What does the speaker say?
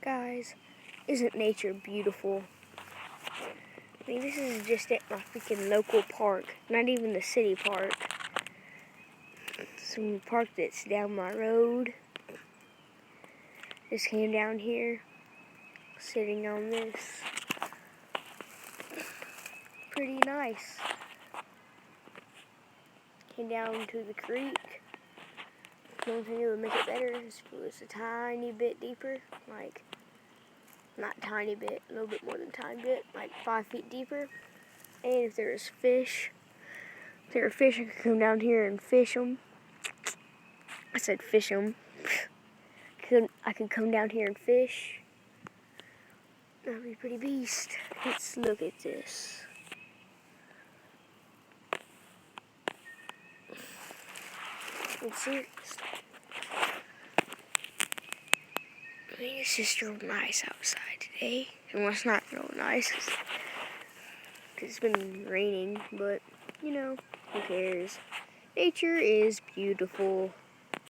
Guys, isn't nature beautiful? I mean, this is just at my freaking local park, not even the city park. Some park that's down my road. Just came down here, sitting on this. Pretty nice. Came down to the creek. The only thing that would make it better is if it was a tiny bit deeper, like, not tiny bit, a little bit more than a tiny bit, like 5 feet deeper. And if there was fish, if there were fish, I could come down here and fish them. I said fish them. I could come down here and fish. That'd be a pretty beast. Let's look at this. I'm serious. I mean, it's just real nice outside today. Well, it's not real nice because it's been raining, but, you know, who cares? Nature is beautiful.